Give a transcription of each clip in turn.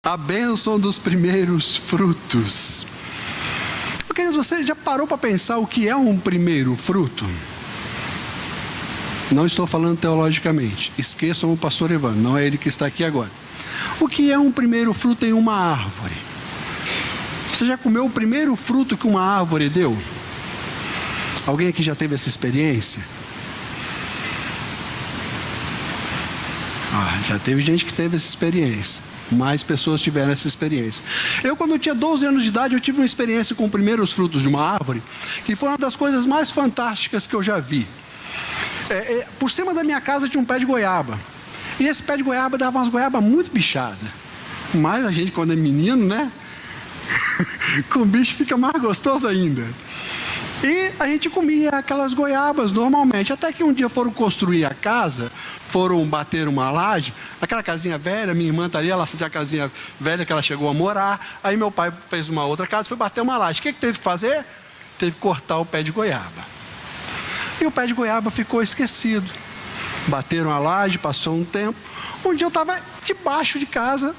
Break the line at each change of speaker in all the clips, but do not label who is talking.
A bênção dos primeiros frutos. Queridos, você já parou para pensar o que é um primeiro fruto? Não estou falando teologicamente. Esqueçam o pastor Evandro, não é ele que está aqui agora. O que é um primeiro fruto em uma árvore? Você já comeu o primeiro fruto que uma árvore deu? Alguém aqui já teve essa experiência? Já teve gente que teve essa experiência. Mais pessoas tiveram essa experiência. Eu, quando eu tinha 12 anos de idade, eu tive uma experiência com os primeiros frutos de uma árvore, que foi uma das coisas mais fantásticas que eu já vi. Por cima da minha casa tinha um pé de goiaba. E esse pé de goiaba dava umas goiabas muito bichadas. Mas a gente, quando é menino, né? Com o bicho fica mais gostoso ainda. E a gente comia aquelas goiabas normalmente. Até que um dia foram construir a casa, foram bater uma laje, aquela casinha velha, minha irmã está ali, ela tinha a casinha velha que ela chegou a morar. Aí meu pai fez uma outra casa, foi bater uma laje. O que teve que fazer? Teve que cortar o pé de goiaba. E o pé de goiaba ficou esquecido. Bateram a laje, passou um tempo. Um dia eu estava debaixo de casa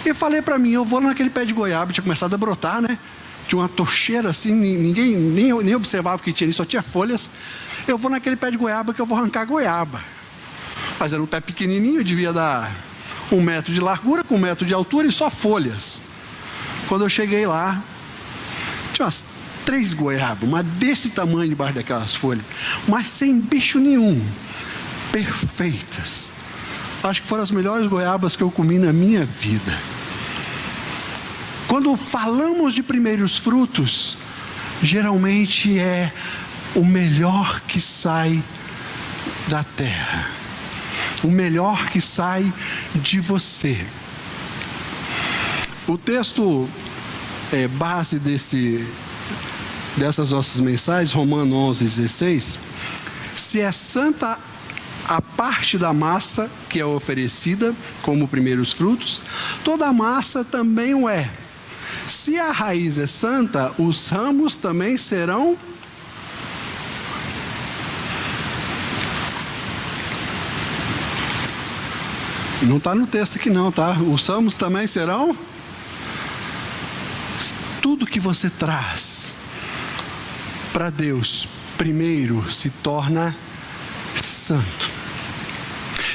e falei para mim, eu vou naquele pé de goiaba, tinha começado a brotar, né? Tinha uma tocheira assim, ninguém nem observava o que tinha ali, só tinha folhas. Eu vou naquele pé de goiaba que eu vou arrancar goiaba. Mas era um pé pequenininho, devia dar 1 metro de largura, com 1 metro de altura e só folhas. Quando eu cheguei lá, tinha umas 3 goiabas, uma desse tamanho debaixo daquelas folhas, mas sem bicho nenhum, perfeitas. Acho que foram as melhores goiabas que eu comi na minha vida. Quando falamos de primeiros frutos, geralmente é o melhor que sai da terra, o melhor que sai de você. O texto base dessas nossas mensagens, Romanos 11:16, se é santa a parte da massa que é oferecida como primeiros frutos, toda a massa também o é. Se a raiz é santa, os ramos também serão. Não está no texto aqui não, tá? Os ramos também serão. Tudo que você traz para Deus, primeiro se torna santo.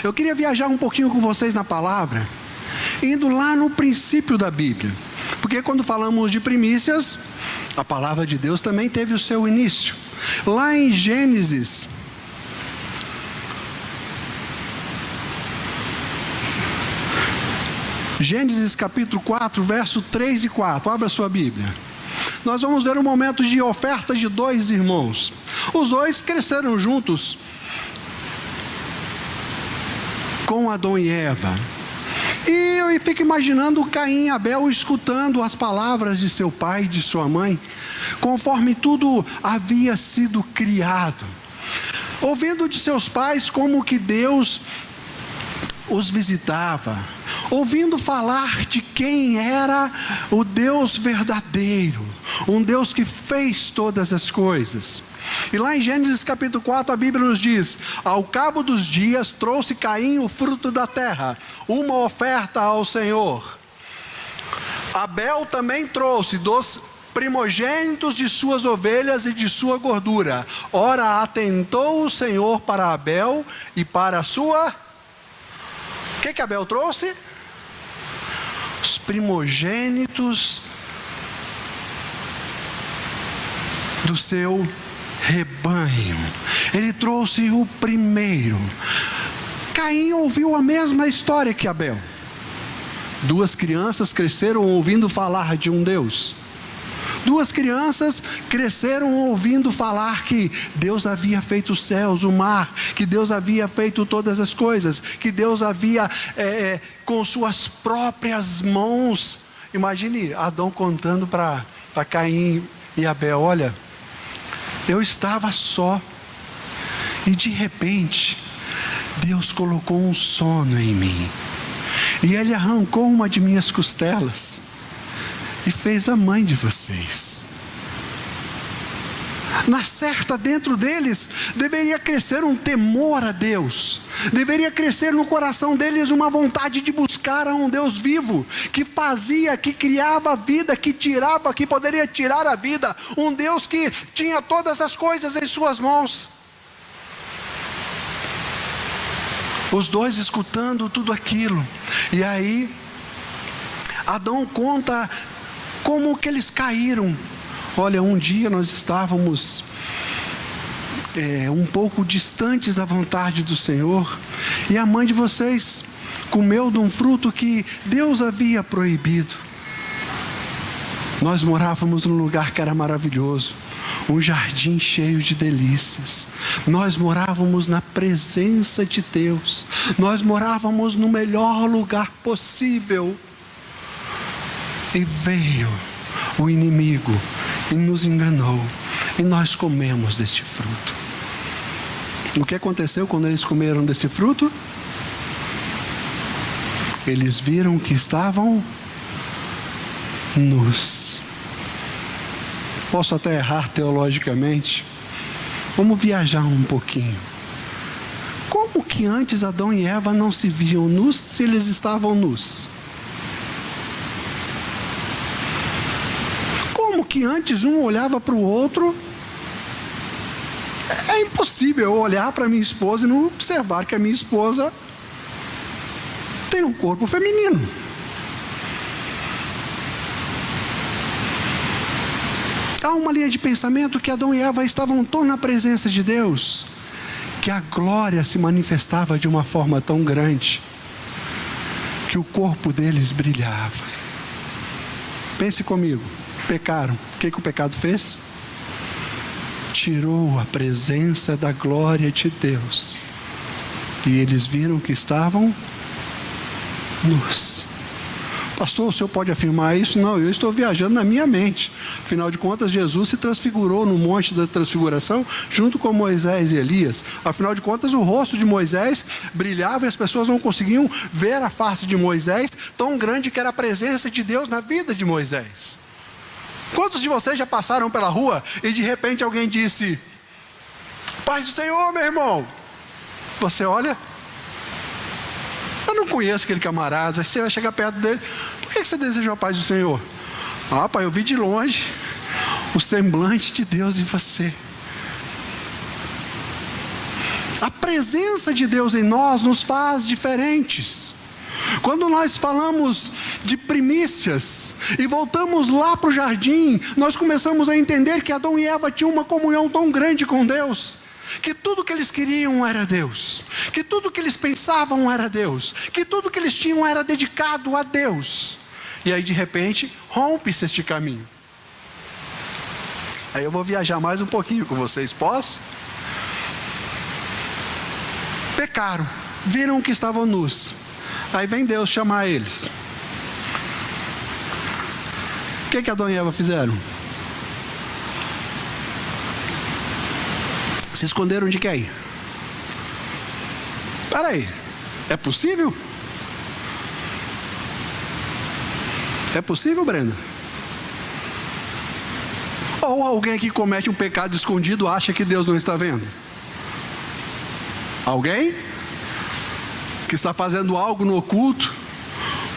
Eu queria viajar um pouquinho com vocês na palavra, indo lá no princípio da Bíblia. Porque quando falamos de primícias, a palavra de Deus também teve o seu início. Lá em Gênesis, capítulo 4, verso 3 e 4. Abra sua Bíblia. Nós vamos ver um momento de oferta de 2 irmãos. Os 2 cresceram juntos com Adão e Eva. E eu fico imaginando Caim e Abel escutando as palavras de seu pai e de sua mãe, conforme tudo havia sido criado. Ouvindo de seus pais como que Deus os visitava, ouvindo falar de quem era o Deus verdadeiro, um Deus que fez todas as coisas. E lá em Gênesis capítulo 4 a Bíblia nos diz: ao cabo dos dias trouxe Caim o fruto da terra, uma oferta ao Senhor. Abel também trouxe dos primogênitos de suas ovelhas e de sua gordura. Ora, atentou o Senhor para Abel e para a sua... O que Abel trouxe? Os primogênitos do seu rebanho. Ele trouxe o primeiro. Caim ouviu a mesma história que Abel. 2 crianças cresceram ouvindo falar de um Deus. 2 crianças cresceram ouvindo falar que Deus havia feito os céus, o mar, que Deus havia feito todas as coisas, que Deus havia com suas próprias mãos. Imagine Adão contando para Caim e Abel: olha, eu estava só e de repente Deus colocou um sono em mim e Ele arrancou uma de minhas costelas e fez a mãe de vocês. Na certa, dentro deles, deveria crescer um temor a Deus, deveria crescer no coração deles uma vontade de buscar a um Deus vivo, que fazia, que criava a vida, que tirava, que poderia tirar a vida, um Deus que tinha todas as coisas em suas mãos. Os dois escutando tudo aquilo, e aí Adão conta como que eles caíram. Olha, um dia nós estávamos um pouco distantes da vontade do Senhor, e a mãe de vocês comeu de um fruto que Deus havia proibido. Nós morávamos num lugar que era maravilhoso, um jardim cheio de delícias. Nós morávamos na presença de Deus, nós morávamos no melhor lugar possível. E veio o inimigo e nos enganou, e nós comemos deste fruto. O que aconteceu quando eles comeram desse fruto? Eles viram que estavam nus. Posso até errar teologicamente. Vamos viajar um pouquinho. Como que antes Adão e Eva não se viam nus se eles estavam nus? Como que antes um olhava para o outro? É impossível eu olhar para minha esposa e não observar que a minha esposa tem um corpo feminino. Há uma linha de pensamento que Adão e Eva estavam tão na presença de Deus, que a glória se manifestava de uma forma tão grande, que o corpo deles brilhava. Pense comigo. Pecaram. O que o pecado fez? Tirou a presença da glória de Deus. E eles viram que estavam nus. Pastor, o senhor pode afirmar isso? Não, eu estou viajando na minha mente. Afinal de contas, Jesus se transfigurou no monte da transfiguração junto com Moisés e Elias. Afinal de contas, o rosto de Moisés brilhava e as pessoas não conseguiam ver a face de Moisés, tão grande que era a presença de Deus na vida de Moisés. Quantos de vocês já passaram pela rua e de repente alguém disse: Paz do Senhor, meu irmão? Você olha, eu não conheço aquele camarada. Você vai chegar perto dele: Por que você desejou a paz do Senhor? Ah, pai, eu vi de longe o semblante de Deus em você. A presença de Deus em nós nos faz diferentes. Quando nós falamos de primícias e voltamos lá para o jardim, nós começamos a entender que Adão e Eva tinham uma comunhão tão grande com Deus, que tudo que eles queriam era Deus, que tudo que eles pensavam era Deus, que tudo que eles tinham era dedicado a Deus. E aí de repente rompe-se este caminho. Aí eu vou viajar mais um pouquinho com vocês, posso? Pecaram, viram que estavam nus. Aí vem Deus chamar eles. O que Adão e Eva fizeram? Se esconderam de quem? Espera aí, é possível? É possível, Brenda? Ou alguém que comete um pecado escondido acha que Deus não está vendo? Alguém que está fazendo algo no oculto,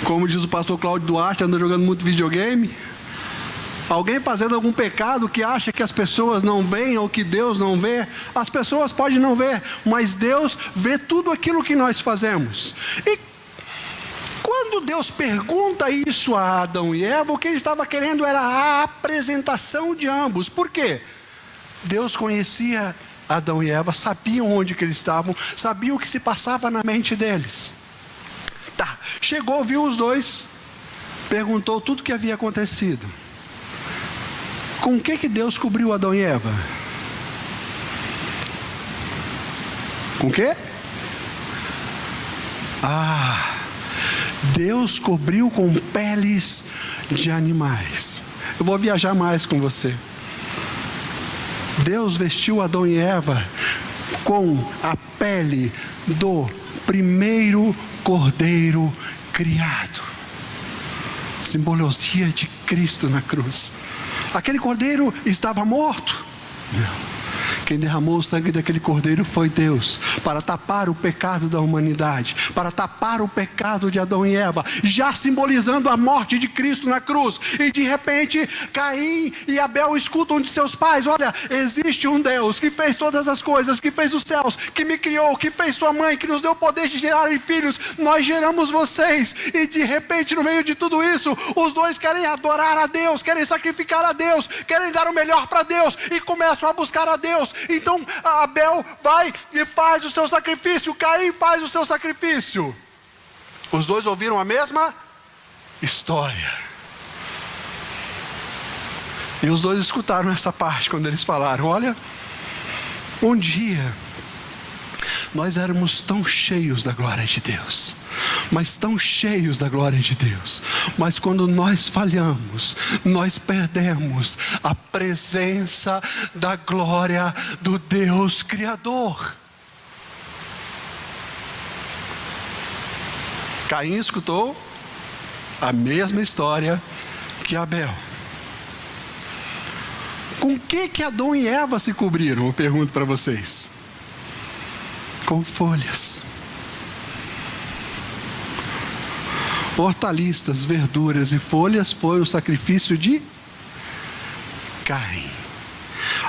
como diz o pastor Cláudio Duarte, anda jogando muito videogame? Alguém fazendo algum pecado que acha que as pessoas não veem ou que Deus não vê? As pessoas podem não ver, mas Deus vê tudo aquilo que nós fazemos. E quando Deus pergunta isso a Adão e Eva, o que ele estava querendo era a apresentação de ambos. Por quê? Deus conhecia Adão e Eva, sabiam onde que eles estavam, sabiam o que se passava na mente deles. Tá, chegou, viu os dois, perguntou tudo o que havia acontecido. Com o que Deus cobriu Adão e Eva? Com o quê? Deus cobriu com peles de animais. Eu vou viajar mais com você. Deus vestiu Adão e Eva com a pele do primeiro cordeiro criado. Simbologia de Cristo na cruz. Aquele cordeiro estava morto, Não. Quem derramou o sangue daquele cordeiro foi Deus, para tapar o pecado da humanidade, para tapar o pecado de Adão e Eva, já simbolizando a morte de Cristo na cruz. E de repente, Caim e Abel escutam de seus pais: olha, existe um Deus que fez todas as coisas, que fez os céus, que me criou, que fez sua mãe, que nos deu o poder de gerar filhos, nós geramos vocês. E de repente, no meio de tudo isso, os dois querem adorar a Deus, querem sacrificar a Deus, querem dar o melhor para Deus, e começam a buscar a Deus. Então Abel vai e faz o seu sacrifício, Caim faz o seu sacrifício. Os dois ouviram a mesma história. E os dois escutaram essa parte quando eles falaram: olha, um dia nós éramos tão cheios da glória de Deus, mas tão cheios da glória de Deus, mas quando nós falhamos, nós perdemos a presença da glória do Deus Criador. Caim escutou a mesma história que Abel. Com que Adão e Eva se cobriram? Eu pergunto para vocês. Com folhas, hortaliças, verduras e folhas foi o sacrifício de Caim.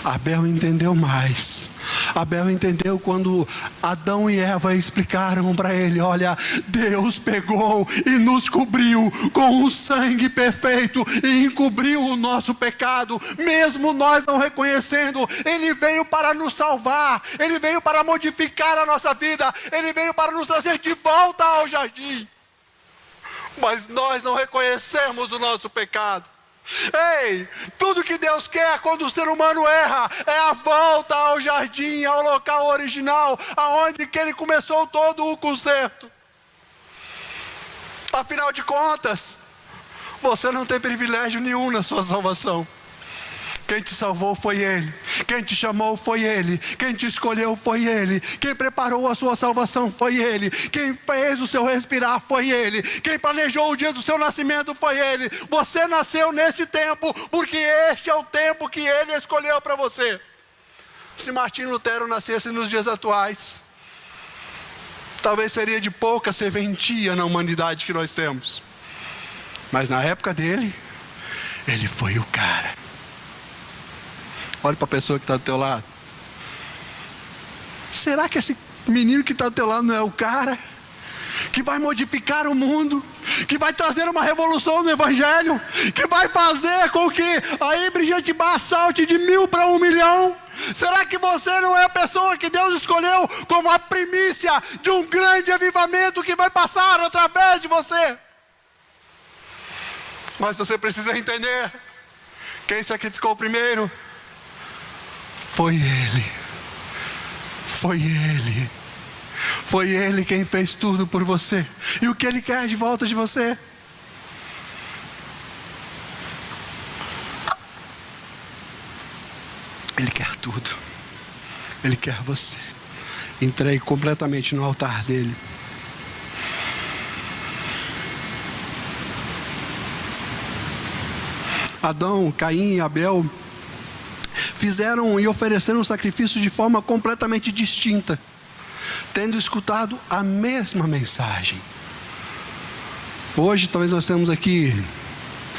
Abel entendeu mais. Abel entendeu quando Adão e Eva explicaram para ele: olha, Deus pegou e nos cobriu com um sangue perfeito e encobriu o nosso pecado, mesmo nós não reconhecendo. Ele veio para nos salvar, Ele veio para modificar a nossa vida, Ele veio para nos trazer de volta ao jardim. Mas nós não reconhecemos o nosso pecado. Ei, tudo que Deus quer quando o ser humano erra é a volta ao jardim, ao local original, aonde que Ele começou todo o conserto. Afinal de contas, você não tem privilégio nenhum na sua salvação. Quem te salvou foi Ele, quem te chamou foi Ele, quem te escolheu foi Ele, quem preparou a sua salvação foi Ele, quem fez o seu respirar foi Ele, quem planejou o dia do seu nascimento foi Ele. Você nasceu nesse tempo porque este é o tempo que Ele escolheu para você. Se Martinho Lutero nascesse nos dias atuais, talvez seria de pouca serventia na humanidade que nós temos, mas na época dele, ele foi o cara. Olha para a pessoa que está do teu lado. Será que esse menino que está do teu lado não é o cara que vai modificar o mundo, que vai trazer uma revolução no Evangelho, que vai fazer com que a Ibri-Jetibá salte de 1000 para 1 milhão? Será que você não é a pessoa que Deus escolheu como a primícia de um grande avivamento que vai passar através de você? Mas você precisa entender: quem sacrificou primeiro foi Ele. Foi Ele. Foi Ele quem fez tudo por você. E o que Ele quer de volta de você? Ele quer tudo. Ele quer você. Entregue completamente no altar dele. Adão, Caim e Abel fizeram e ofereceram um sacrifício de forma completamente distinta, tendo escutado a mesma mensagem. Hoje talvez nós temos aqui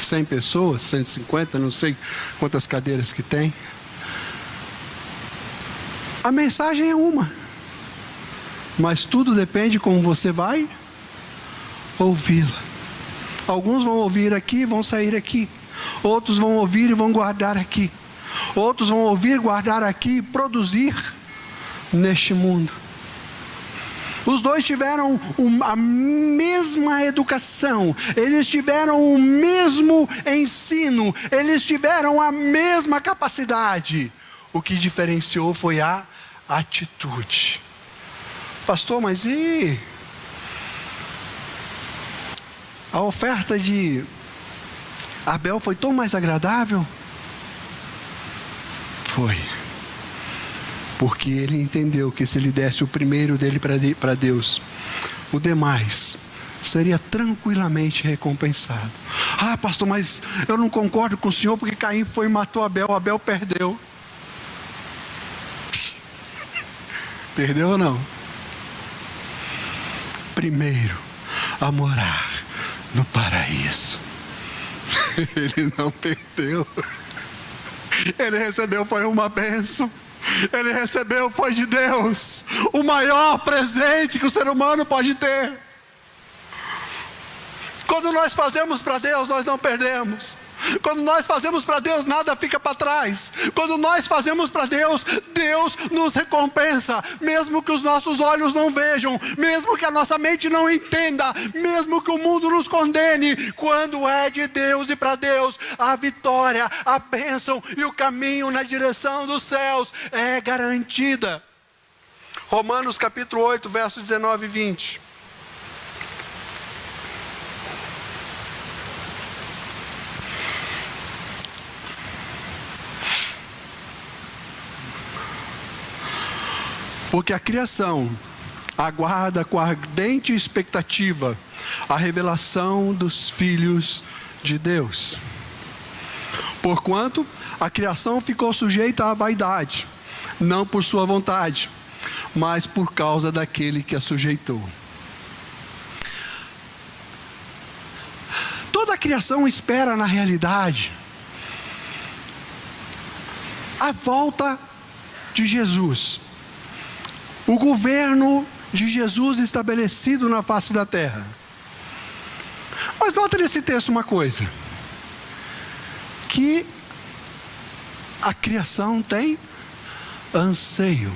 100 pessoas, 150, não sei quantas cadeiras que tem. A mensagem é uma, mas tudo depende de como você vai ouvi-la. Alguns vão ouvir aqui e vão sair aqui. Outros vão ouvir e vão guardar aqui. Outros vão ouvir, guardar aqui e produzir neste mundo. Os dois tiveram a mesma educação, eles tiveram o mesmo ensino, eles tiveram a mesma capacidade. O que diferenciou foi a atitude. Pastor, mas e a oferta de Abel foi tão mais agradável? Foi. Porque ele entendeu que se ele desse o primeiro dele para Deus, o demais seria tranquilamente recompensado. Ah, pastor, mas eu não concordo com o senhor porque Caim foi e matou Abel, Abel perdeu. Perdeu ou não? Primeiro, a morar no paraíso. Ele não perdeu. Ele recebeu, foi uma bênção. Ele recebeu, foi de Deus. O maior presente que o ser humano pode ter. Quando nós fazemos para Deus, nós não perdemos. Quando nós fazemos para Deus, nada fica para trás. Quando nós fazemos para Deus, Deus nos recompensa. Mesmo que os nossos olhos não vejam, mesmo que a nossa mente não entenda, mesmo que o mundo nos condene, quando é de Deus e para Deus, a vitória, a bênção e o caminho na direção dos céus é garantida. Romanos capítulo 8, versos 19 e 20. Porque a criação aguarda com ardente expectativa a revelação dos filhos de Deus. Porquanto a criação ficou sujeita à vaidade, não por sua vontade, mas por causa daquele que a sujeitou. Toda a criação espera, na realidade, a volta de Jesus. O governo de Jesus estabelecido na face da terra. Mas nota nesse texto uma coisa. Que a criação tem anseio.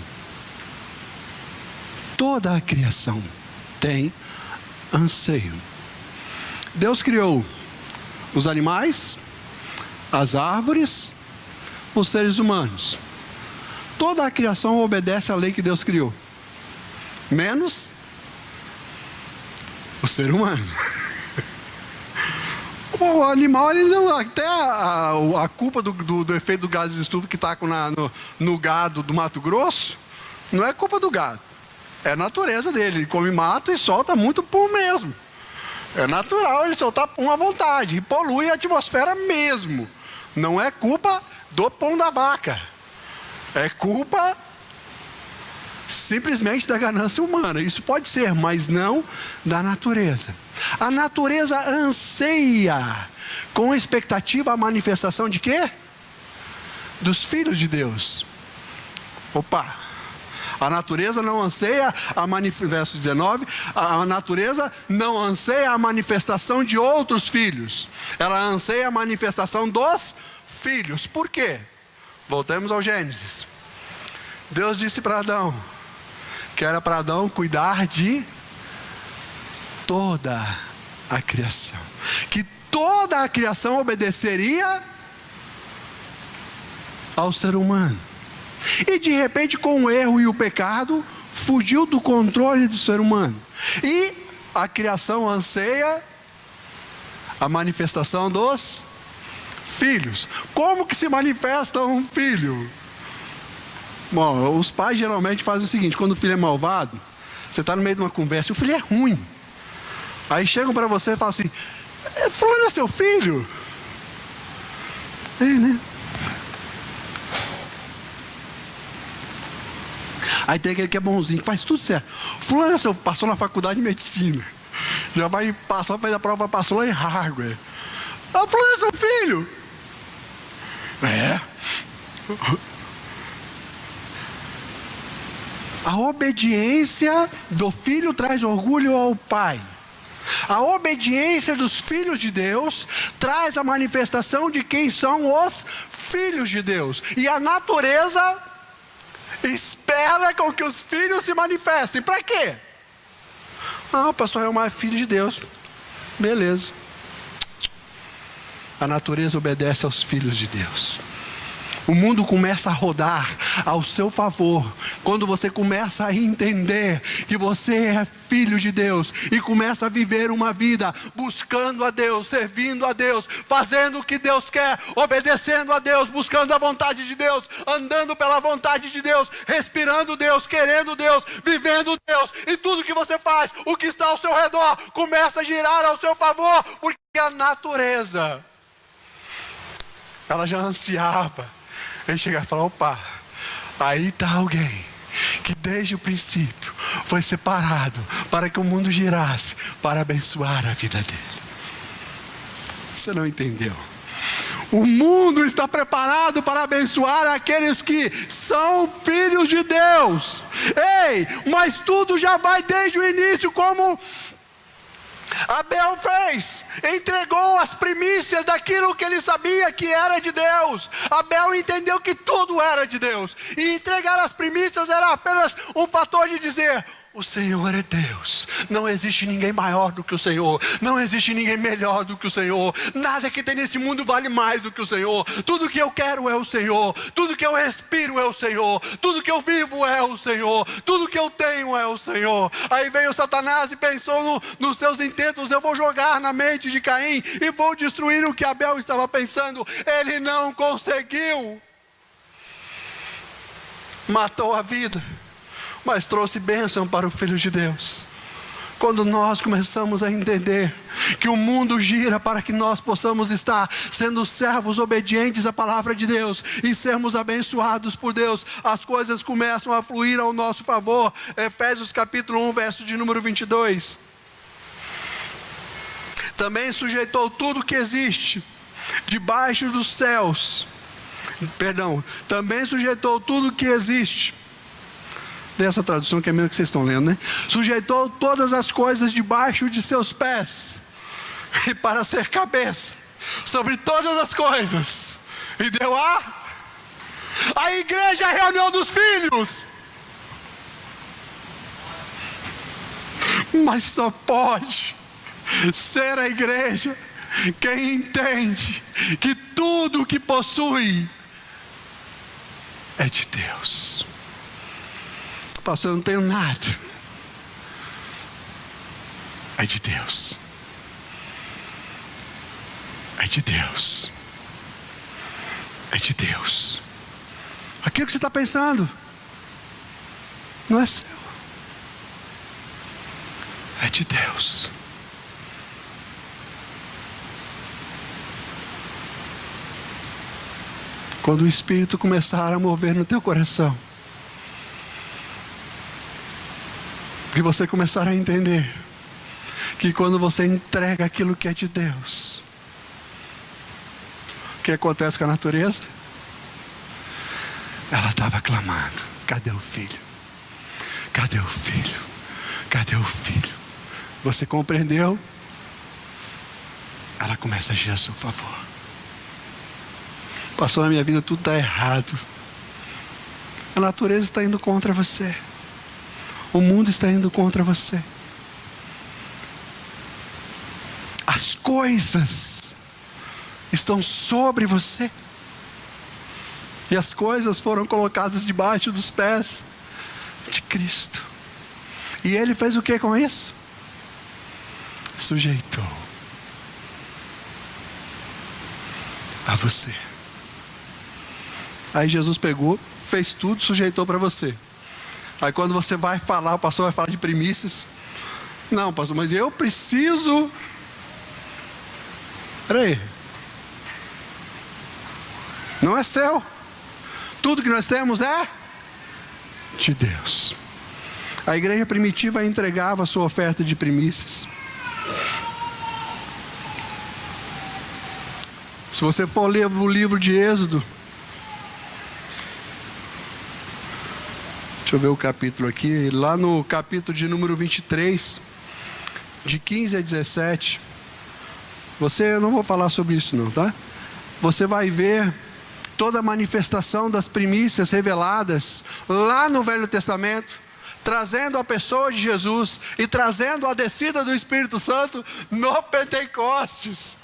Toda a criação tem anseio. Deus criou os animais, as árvores, os seres humanos. Toda a criação obedece à lei que Deus criou. Menos o ser humano. O animal, ele não, até a culpa do efeito do gás de estufa que está no gado do Mato Grosso, não é culpa do gado. É a natureza dele. Ele come mato e solta muito pum mesmo. É natural ele soltar pum à vontade. E polui a atmosfera mesmo. Não é culpa do pão da vaca. É culpa simplesmente da ganância humana. Isso pode ser, mas não da natureza. A natureza anseia com expectativa a manifestação de quê? Dos filhos de Deus. Opa! A natureza não anseia verso 19, a natureza não anseia a manifestação de outros filhos. Ela anseia a manifestação dos filhos. Por quê? Voltemos ao Gênesis. Deus disse para Adão que era para Adão cuidar de toda a criação. Que toda a criação obedeceria ao ser humano. E de repente, com o erro e o pecado, fugiu do controle do ser humano. E a criação anseia a manifestação dos filhos. Como que se manifesta um filho? Bom, os pais geralmente fazem o seguinte: quando o filho é malvado, você está no meio de uma conversa e o filho é ruim. Aí chegam para você e falam assim: fulano é seu filho? É, né? Aí tem aquele que é bonzinho, que faz tudo certo. Fulano é seu, passou na faculdade de medicina. Já vai passar, fez a prova, passou lá em Harvard. Fulano é seu filho? É. A obediência do filho traz orgulho ao pai. A obediência dos filhos de Deus traz a manifestação de quem são os filhos de Deus. E a natureza espera com que os filhos se manifestem. Para quê? O pastor é o mais filho de Deus. Beleza. A natureza obedece aos filhos de Deus. O mundo começa a rodar ao seu favor quando você começa a entender que você é filho de Deus e começa a viver uma vida buscando a Deus, servindo a Deus, fazendo o que Deus quer, obedecendo a Deus, buscando a vontade de Deus, andando pela vontade de Deus, respirando Deus, querendo Deus, vivendo Deus. E tudo que você faz, o que está ao seu redor, começa a girar ao seu favor, porque a natureza, ela já ansiava. Ele chega e fala: opa, aí está alguém que desde o princípio foi separado para que o mundo girasse para abençoar a vida dele. Você não entendeu? O mundo está preparado para abençoar aqueles que são filhos de Deus. Ei, mas tudo já vai desde o início, como Abel fez, entregou as primícias daquilo que ele sabia que era de Deus. Abel entendeu que tudo era de Deus, e entregar as primícias era apenas um fator de dizer: o Senhor é Deus, não existe ninguém maior do que o Senhor, não existe ninguém melhor do que o Senhor, nada que tem nesse mundo vale mais do que o Senhor, tudo que eu quero é o Senhor, tudo que eu respiro é o Senhor, tudo que eu vivo é o Senhor, tudo que eu tenho é o Senhor. Aí veio Satanás e pensou nos seus intentos: eu vou jogar na mente de Caim e vou destruir o que Abel estava pensando. Ele não conseguiu, matou a vida, mas trouxe bênção para o Filho de Deus. Quando nós começamos a entender que o mundo gira para que nós possamos estar sendo servos obedientes à palavra de Deus e sermos abençoados por Deus, as coisas começam a fluir ao nosso favor. Efésios capítulo 1, verso de número 22. Também sujeitou tudo que existe debaixo dos céus. Também sujeitou tudo que existe. Lê essa tradução que é mesmo que vocês estão lendo, né? Sujeitou todas as coisas debaixo de seus pés, e para ser cabeça sobre todas as coisas, e deu a igreja, a reunião dos filhos. Mas só pode ser a igreja quem entende que tudo o que possui é de Deus. Pastor, eu não tenho nada. É de Deus. É de Deus. É de Deus. Aquilo que você está pensando não é seu. É de Deus. Quando o Espírito começar a mover no teu coração, que você começar a entender que quando você entrega aquilo que é de Deus, o que acontece com a natureza? Ela estava clamando: cadê o filho? Cadê o filho? Cadê o filho? Você compreendeu? Ela começa a agir a seu favor. Pastor, na minha vida tudo está errado. A natureza está indo contra você. O mundo está indo contra você. As coisas estão sobre você. E as coisas foram colocadas debaixo dos pés de Cristo. E Ele fez o que com isso? Sujeitou a você. Aí Jesus pegou, fez tudo, sujeitou para você. Aí quando você vai falar, o pastor vai falar de primícias. Não, pastor, mas eu preciso. Peraí. Não é seu. Tudo que nós temos é de Deus. A igreja primitiva entregava a sua oferta de primícias. Se você for ler o livro de Êxodo, deixa eu ver o capítulo aqui, lá no capítulo de número 23, de 15 a 17, eu não vou falar sobre isso não, tá? Você vai ver toda a manifestação das primícias reveladas lá no Velho Testamento, trazendo a pessoa de Jesus e trazendo a descida do Espírito Santo no Pentecostes.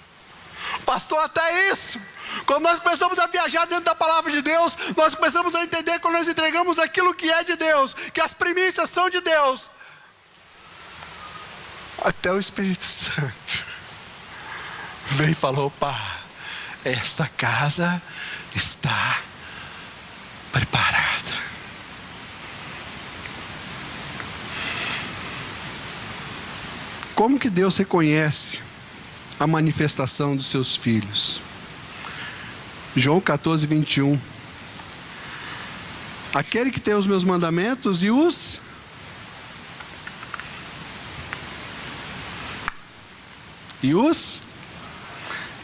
Pastor, até isso, quando nós começamos a viajar dentro da palavra de Deus, nós começamos a entender, quando nós entregamos aquilo que é de Deus, que as primícias são de Deus, até o Espírito Santo veio e falou: pá, esta casa está preparada. Como que Deus reconhece a manifestação dos seus filhos? João 14, 21. Aquele que tem os meus mandamentos e os...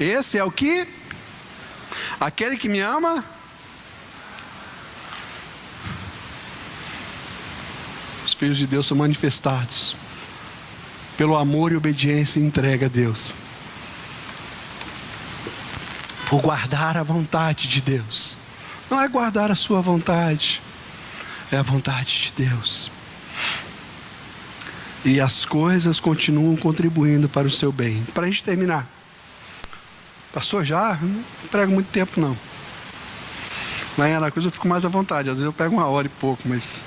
Esse é o que? Aquele que me ama. Os filhos de Deus são manifestados pelo amor e obediência e entrega a Deus, por guardar a vontade de Deus. Não é guardar a sua vontade, é a vontade de Deus. E as coisas continuam contribuindo para o seu bem. Para a gente terminar, pastor, já não prego muito tempo não. Lá em Aracruz eu fico mais à vontade. Às vezes eu pego 1 hora e pouco, mas...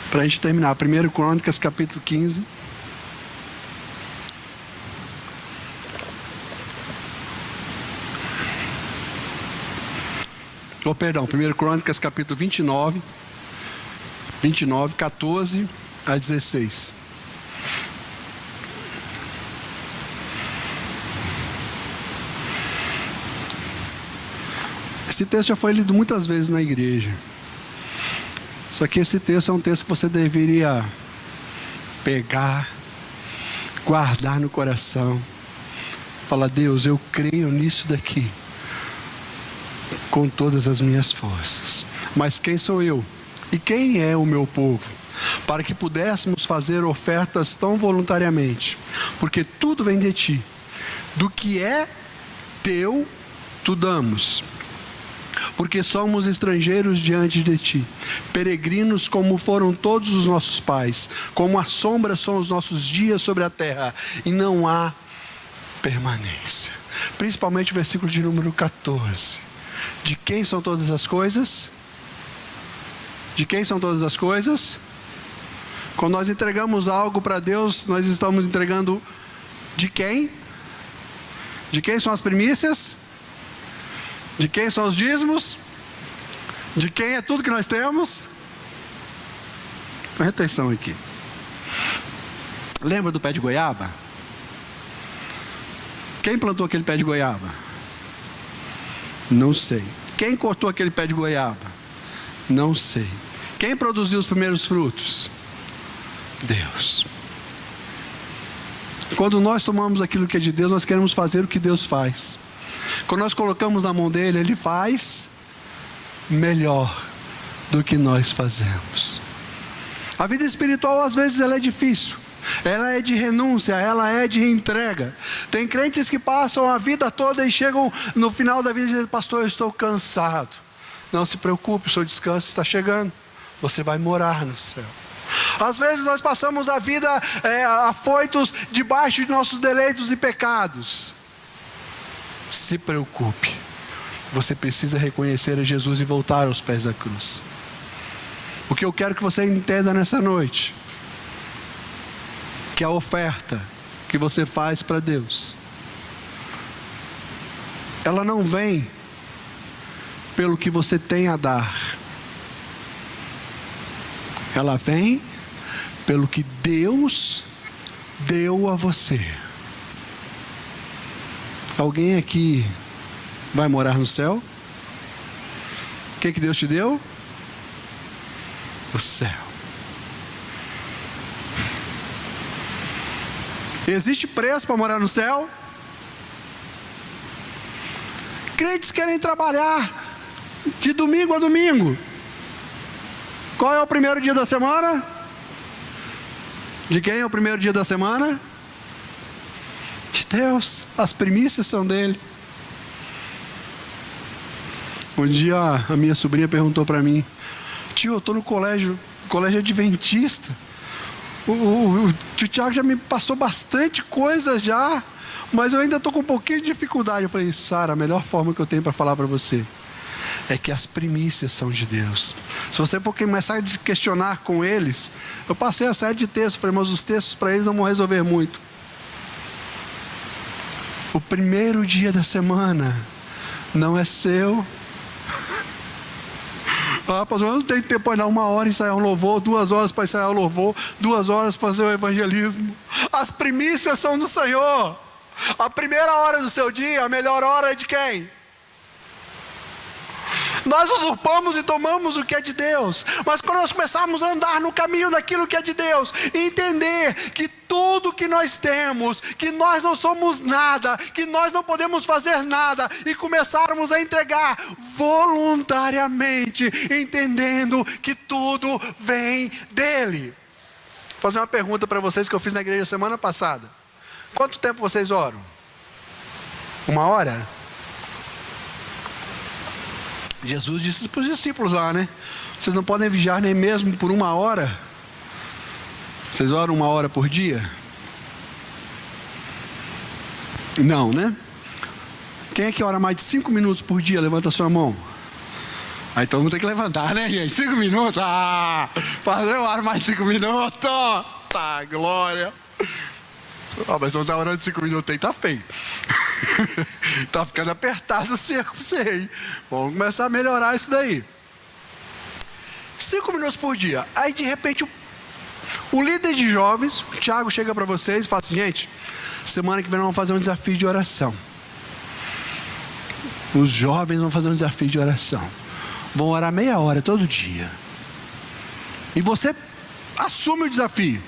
Para a gente terminar, 1 Crônicas, capítulo 15. Perdão, 1 Crônicas, capítulo 29, 14 a 16. Esse texto já foi lido muitas vezes na igreja. Só que esse texto é um texto que você deveria pegar, guardar no coração. Falar, Deus, eu creio nisso daqui com todas as minhas forças. Mas quem sou eu? E quem é o meu povo? Para que pudéssemos fazer ofertas tão voluntariamente. Porque tudo vem de ti. Do que é teu, tu damos. Porque somos estrangeiros diante de ti, peregrinos como foram todos os nossos pais, como a sombra são os nossos dias sobre a terra, e não há permanência. Principalmente o versículo de número 14. De quem são todas as coisas? De quem são todas as coisas? Quando nós entregamos algo para Deus, nós estamos entregando de quem? De quem são as primícias? De quem são os dízimos? De quem é tudo que nós temos? Presta atenção aqui. Lembra do pé de goiaba? Quem plantou aquele pé de goiaba? Não sei. Quem cortou aquele pé de goiaba? Não sei. Quem produziu os primeiros frutos? Deus. Quando nós tomamos aquilo que é de Deus, nós queremos fazer o que Deus faz. Quando nós colocamos na mão dele, ele faz melhor do que nós fazemos. A vida espiritual às vezes ela é difícil. Ela é de renúncia, ela é de entrega. Tem crentes que passam a vida toda e chegam no final da vida e dizem, pastor, eu estou cansado. Não se preocupe, o seu descanso está chegando. Você vai morar no céu. Às vezes nós passamos a vida afoitos debaixo de nossos deleitos e pecados. Se preocupe. Você precisa reconhecer a Jesus e voltar aos pés da cruz. O que eu quero que você entenda nessa noite, que a oferta que você faz para Deus, ela não vem pelo que você tem a dar. Ela vem pelo que Deus deu a você. Alguém aqui vai morar no céu? O que Deus te deu? O céu. Existe preço para morar no céu? Crentes querem trabalhar de domingo a domingo. Qual é o primeiro dia da semana? De quem é o primeiro dia da semana? De Deus. As primícias são dele. Um dia a minha sobrinha perguntou para mim, tio, eu estou no colégio adventista. O tio Tiago já me passou bastante coisa já, mas eu ainda estou com um pouquinho de dificuldade. Eu falei, Sara, a melhor forma que eu tenho para falar para você é que as primícias são de Deus. Se você for começar a questionar com eles, eu passei a série de textos, falei, mas os textos para eles não vão resolver muito. O primeiro dia da semana não é seu. Ah, pastor, eu não tenho tempo para dar 1 hora ensaiar um louvor, 2 horas para ensaiar o louvor, 2 horas para fazer o evangelismo. As primícias são do Senhor. A primeira hora do seu dia, a melhor hora é de quem? Nós usurpamos e tomamos o que é de Deus. Mas quando nós começarmos a andar no caminho daquilo que é de Deus, e entender que tudo que nós temos, que nós não somos nada, que nós não podemos fazer nada, e começarmos a entregar voluntariamente, entendendo que tudo vem dele. Vou fazer uma pergunta para vocês que eu fiz na igreja semana passada. Quanto tempo vocês oram? 1 hora? Jesus disse para os discípulos lá, né? Vocês não podem vigiar nem mesmo por 1 hora. Vocês oram 1 hora por dia? Não, né? Quem é que ora mais de 5 minutos por dia? Levanta a sua mão. Aí todo mundo tem que levantar, né, gente? 5 minutos? Fazer eu oro mais de 5 minutos. Tá, glória. Mas se você está orando 5 minutos aí, tá feio. Tá ficando apertado o cerco para você, hein? Vamos começar a melhorar isso daí. 5 minutos por dia. Aí de repente o líder de jovens, o Thiago, chega para vocês e fala assim: gente, semana que vem nós vamos fazer um desafio de oração. Os jovens vão fazer um desafio de oração. Vão orar meia hora todo dia. E você assume o desafio.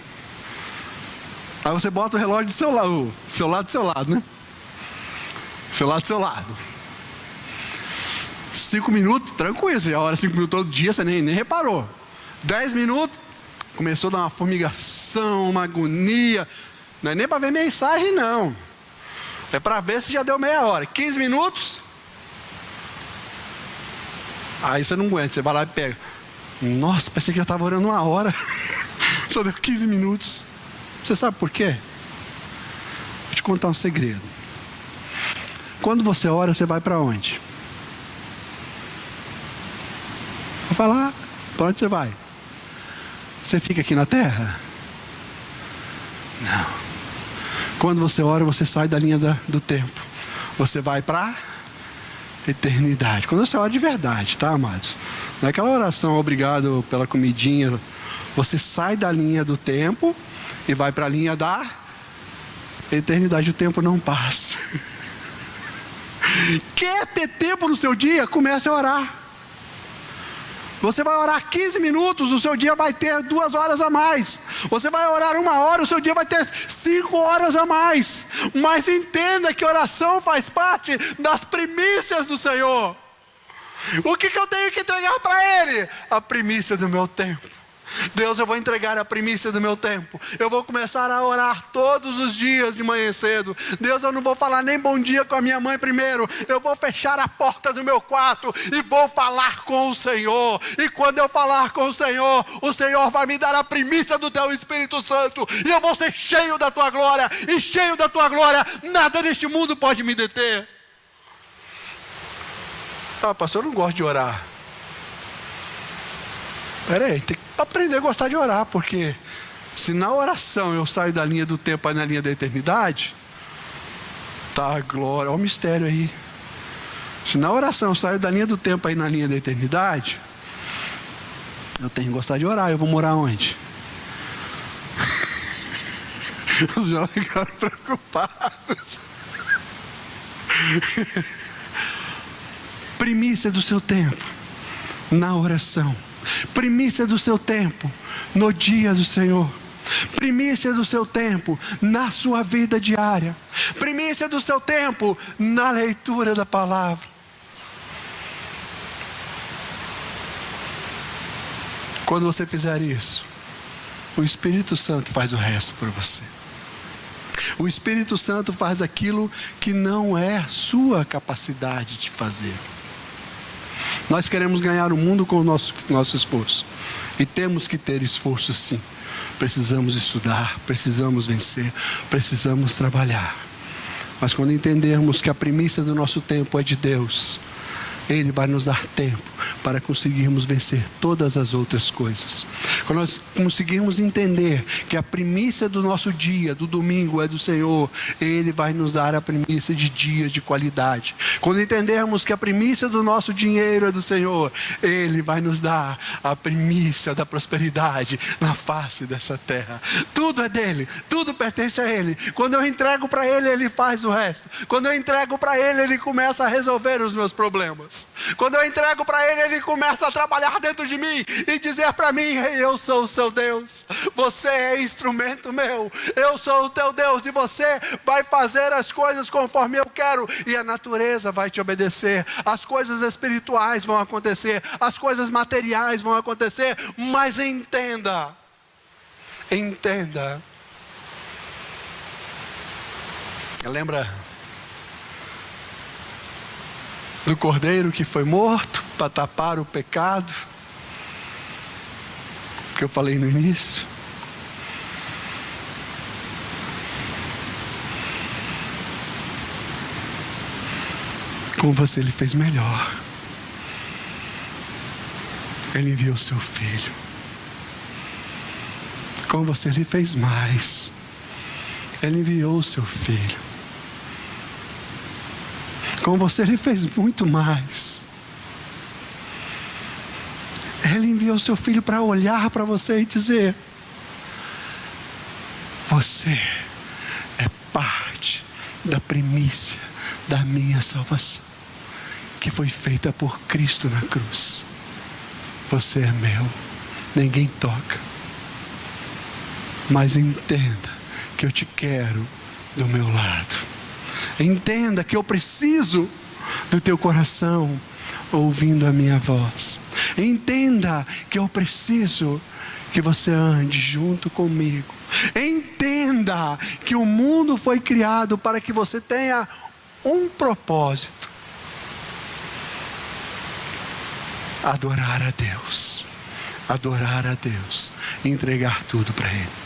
Aí você bota o relógio do seu lado, do seu lado, né? Do seu lado. 5 minutos, tranquilo, você já ora 5 minutos todo dia, você nem reparou. 10 minutos, começou a dar uma formigação, uma agonia. Não é nem para ver mensagem, não. É para ver se já deu meia hora. 15 minutos. Aí você não aguenta, você vai lá e pega. Nossa, pensei que já estava orando 1 hora. Só deu 15 minutos. Você sabe por quê? Vou te contar um segredo. Quando você ora, você vai para onde? Vou falar, para onde você vai? Você fica aqui na terra? Não. Quando você ora, você sai da linha do tempo. Você vai para a eternidade. Quando você ora de verdade, tá, amados? Não é aquela oração, obrigado pela comidinha. Você sai da linha do tempo e vai para a linha da eternidade. O tempo não passa. Quer ter tempo no seu dia? Comece a orar. Você vai orar 15 minutos, o seu dia vai ter 2 horas a mais. Você vai orar 1 hora, o seu dia vai ter 5 horas a mais. Mas entenda que oração faz parte das primícias do Senhor. O que eu tenho que entregar para Ele? A primícia do meu tempo. Deus, eu vou entregar a primícia do meu tempo. Eu vou começar a orar todos os dias de manhã cedo. Deus, eu não vou falar nem bom dia com a minha mãe primeiro. Eu vou fechar a porta do meu quarto e vou falar com o Senhor. E quando eu falar com o Senhor vai me dar a primícia do teu Espírito Santo. E eu vou ser cheio da tua glória. E cheio da tua glória, nada neste mundo pode me deter. Pastor, eu não gosto de orar. Peraí, tem que aprender a gostar de orar, porque se na oração eu saio da linha do tempo para na linha da eternidade, tá, glória, olha o mistério aí. Se na oração eu saio da linha do tempo aí na linha da eternidade, eu tenho que gostar de orar. Eu vou morar onde? Os jovens ficaram preocupados. Primícia do seu tempo na oração. Primícia do seu tempo no dia do Senhor. Primícia do seu tempo na sua vida diária. Primícia do seu tempo na leitura da palavra. Quando você fizer isso, o Espírito Santo faz o resto por você. O Espírito Santo faz aquilo que não é sua capacidade de fazer. Nós queremos ganhar o mundo com o nosso esforço. E temos que ter esforço, sim. Precisamos estudar, precisamos vencer, precisamos trabalhar. Mas quando entendermos que a primícia do nosso tempo é de Deus, Ele vai nos dar tempo para conseguirmos vencer todas as outras coisas. Quando nós conseguirmos entender que a primícia do nosso dia, do domingo, é do Senhor, Ele vai nos dar a primícia de dias de qualidade. Quando entendermos que a primícia do nosso dinheiro é do Senhor, Ele vai nos dar a primícia da prosperidade na face dessa terra. Tudo é dele, tudo pertence a Ele. Quando eu entrego para Ele, Ele faz o resto. Quando eu entrego para Ele, Ele começa a resolver os meus problemas. Deus. Quando eu entrego para Ele, Ele começa a trabalhar dentro de mim e dizer para mim: eu sou o seu Deus, você é instrumento meu, eu sou o teu Deus, e você vai fazer as coisas conforme eu quero, e a natureza vai te obedecer, as coisas espirituais vão acontecer, as coisas materiais vão acontecer, mas entenda, lembra do cordeiro que foi morto para tapar o pecado, que eu falei no início? Com você Ele fez melhor. Ele enviou seu Filho. Com você Ele fez mais. Ele enviou o seu Filho. Com você Ele fez muito mais. Ele enviou o seu Filho para olhar para você e dizer: você é parte da primícia da minha salvação, que foi feita por Cristo na cruz. Você é meu, ninguém toca. Mas entenda que eu te quero do meu lado. Entenda que eu preciso do teu coração ouvindo a minha voz. Entenda que eu preciso que você ande junto comigo. Entenda que o mundo foi criado para que você tenha um propósito: adorar a Deus, entregar tudo para Ele.